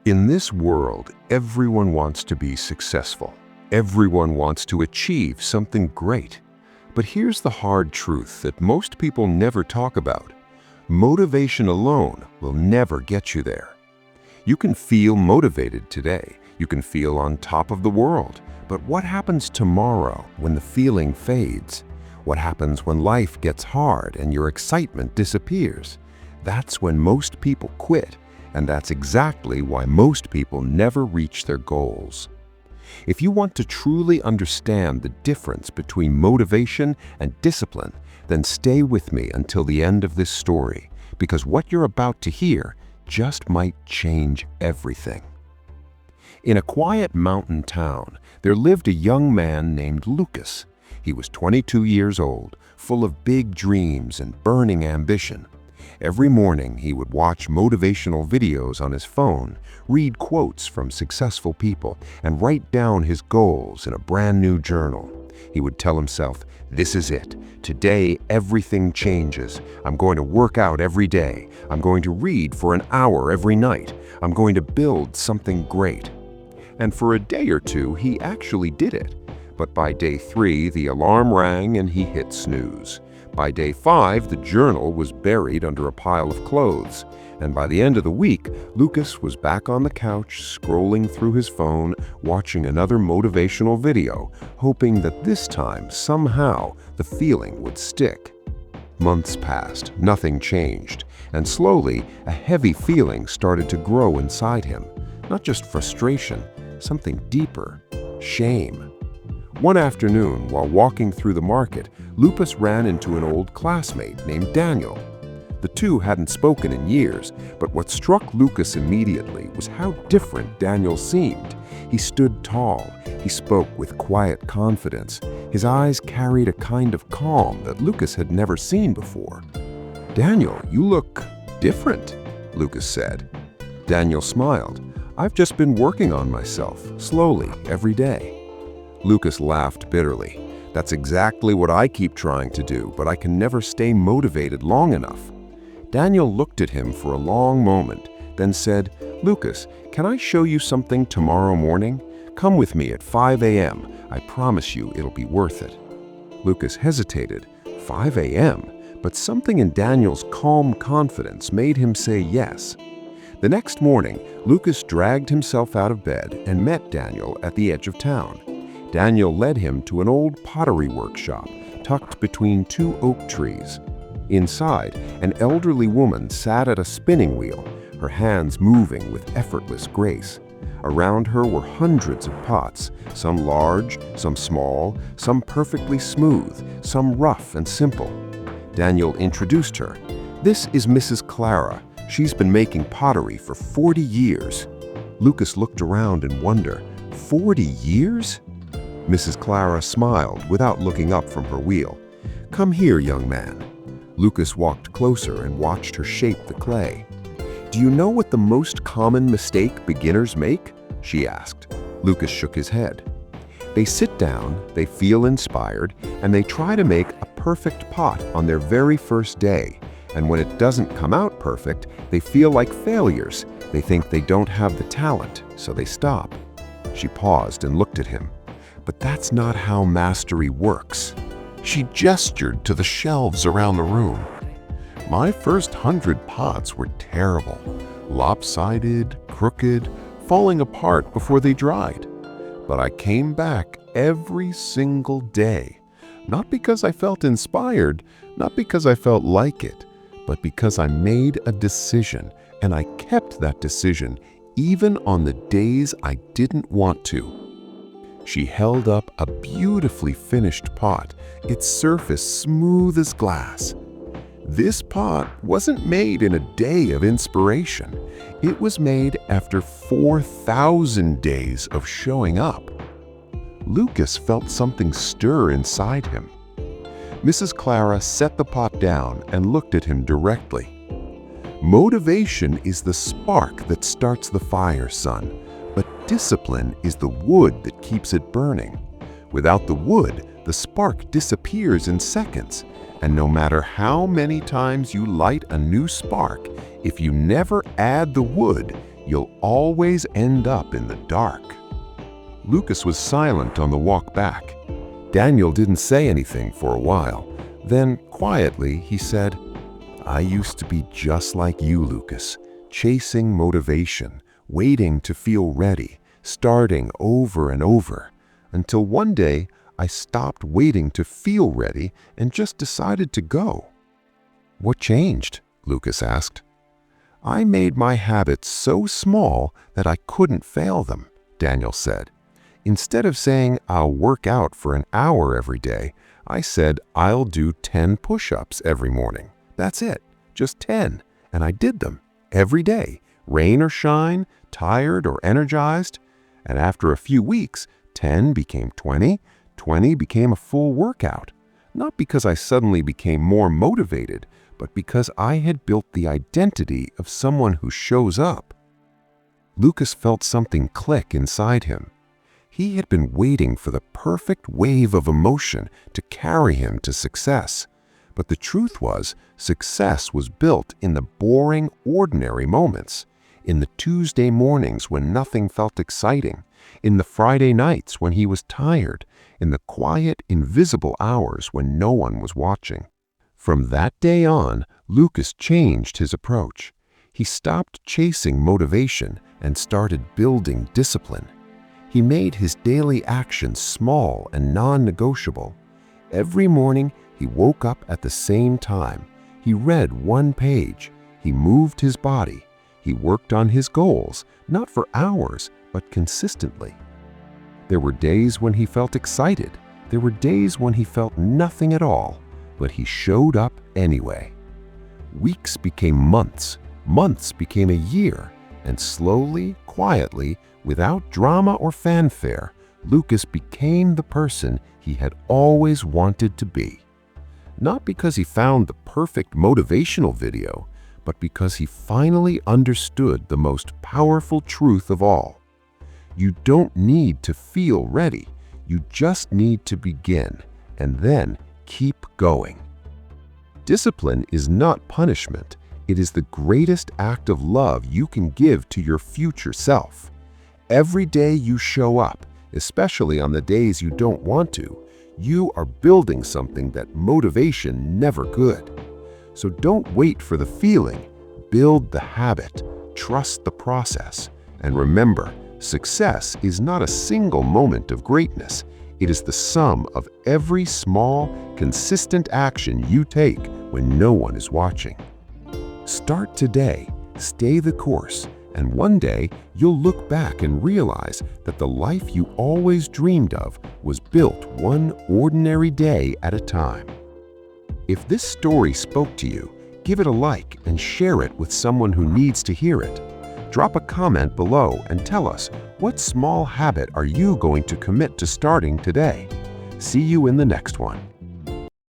In this world, everyone wants to be successful. Everyone wants to achieve something great. But here's the hard truth that most people never talk about. Motivation alone will never get you there. You can feel motivated today. You can feel on top of the world. But what happens tomorrow when the feeling fades? What happens when life gets hard and your excitement disappears? That's when most people quit. And that's exactly why most people never reach their goals. If you want to truly understand the difference between motivation and discipline, then stay with me until the end of this story, because what you're about to hear just might change everything. In a quiet mountain town, there lived a young man named Lucas. He was 22 years old, full of big dreams and burning ambition. Every morning, he would watch motivational videos on his phone, read quotes from successful people, and write down his goals in a brand new journal. He would tell himself, "This is it. Today, everything changes. I'm going to work out every day. I'm going to read for an hour every night. I'm going to build something great." And for a day or two, he actually did it. But by day 3, the alarm rang and he hit snooze. By day 5, the journal was buried under a pile of clothes. And by the end of the week, Lucas was back on the couch, scrolling through his phone, watching another motivational video, hoping that this time, somehow, the feeling would stick. Months passed, nothing changed, and slowly, a heavy feeling started to grow inside him. Not just frustration, something deeper, shame. One afternoon, while walking through the market, Lucas ran into an old classmate named Daniel. The two hadn't spoken in years, but what struck Lucas immediately was how different Daniel seemed. He stood tall, he spoke with quiet confidence. His eyes carried a kind of calm that Lucas had never seen before. "Daniel, you look different," Lucas said. Daniel smiled. "I've just been working on myself, slowly, every day." Lucas laughed bitterly. "That's exactly what I keep trying to do, but I can never stay motivated long enough." Daniel looked at him for a long moment, then said, "Lucas, can I show you something tomorrow morning? Come with me at 5 a.m. I promise you it'll be worth it." Lucas hesitated. 5 a.m.? But something in Daniel's calm confidence made him say yes. The next morning, Lucas dragged himself out of bed and met Daniel at the edge of town. Daniel led him to an old pottery workshop tucked between 2 oak trees. Inside, an elderly woman sat at a spinning wheel, her hands moving with effortless grace. Around her were hundreds of pots, some large, some small, some perfectly smooth, some rough and simple. Daniel introduced her. "This is Mrs. Clara. She's been making pottery for 40 years. Lucas looked around in wonder. 40 years? Mrs. Clara smiled without looking up from her wheel. "Come here, young man." Lucas walked closer and watched her shape the clay. "Do you know what the most common mistake beginners make?" she asked. Lucas shook his head. "They sit down, they feel inspired, and they try to make a perfect pot on their very first day. And when it doesn't come out perfect, they feel like failures. They think they don't have the talent, so they stop." She paused and looked at him. "But that's not how mastery works." She gestured to the shelves around the room. "My first 100 pots were terrible, lopsided, crooked, falling apart before they dried. But I came back every single day, not because I felt inspired, not because I felt like it, but because I made a decision, and I kept that decision even on the days I didn't want to." She held up a beautifully finished pot, its surface smooth as glass. "This pot wasn't made in a day of inspiration. It was made after 4,000 days of showing up." Lucas felt something stir inside him. Mrs. Clara set the pot down and looked at him directly. "Motivation is the spark that starts the fire, son. But discipline is the wood that keeps it burning. Without the wood, the spark disappears in seconds. And no matter how many times you light a new spark, if you never add the wood, you'll always end up in the dark." Lucas was silent on the walk back. Daniel didn't say anything for a while. Then, quietly, he said, "I used to be just like you, Lucas, chasing motivation, waiting to feel ready, starting over and over, until one day I stopped waiting to feel ready and just decided to go." "What changed?" Lucas asked. "I made my habits so small that I couldn't fail them," Daniel said. "Instead of saying I'll work out for an hour every day, I said I'll do 10 push-ups every morning. That's it, just 10. And I did them every day, rain or shine, tired or energized. And after a few weeks, 10 became 20, 20 became a full workout. Not because I suddenly became more motivated, but because I had built the identity of someone who shows up." Lucas felt something click inside him. He had been waiting for the perfect wave of emotion to carry him to success. But the truth was, success was built in the boring, ordinary moments. In the Tuesday mornings when nothing felt exciting. In the Friday nights when he was tired. In the quiet, invisible hours when no one was watching. From that day on, Lucas changed his approach. He stopped chasing motivation and started building discipline. He made his daily actions small and non-negotiable. Every morning, he woke up at the same time. He read one page. He moved his body. He worked on his goals, not for hours, but consistently. There were days when he felt excited. There were days when he felt nothing at all, but he showed up anyway. Weeks became months. Months became a year. And slowly, quietly, without drama or fanfare, Lucas became the person he had always wanted to be. Not because he found the perfect motivational video, but because he finally understood the most powerful truth of all. You don't need to feel ready. You just need to begin, and then keep going. Discipline is not punishment. It is the greatest act of love you can give to your future self. Every day you show up, especially on the days you don't want to, you are building something that motivation never could. So don't wait for the feeling. Build the habit. Trust the process. And remember, success is not a single moment of greatness. It is the sum of every small, consistent action you take when no one is watching. Start today, stay the course, and one day you'll look back and realize that the life you always dreamed of was built one ordinary day at a time. If this story spoke to you, give it a like and share it with someone who needs to hear it. Drop a comment below and tell us, what small habit are you going to commit to starting today? See you in the next one.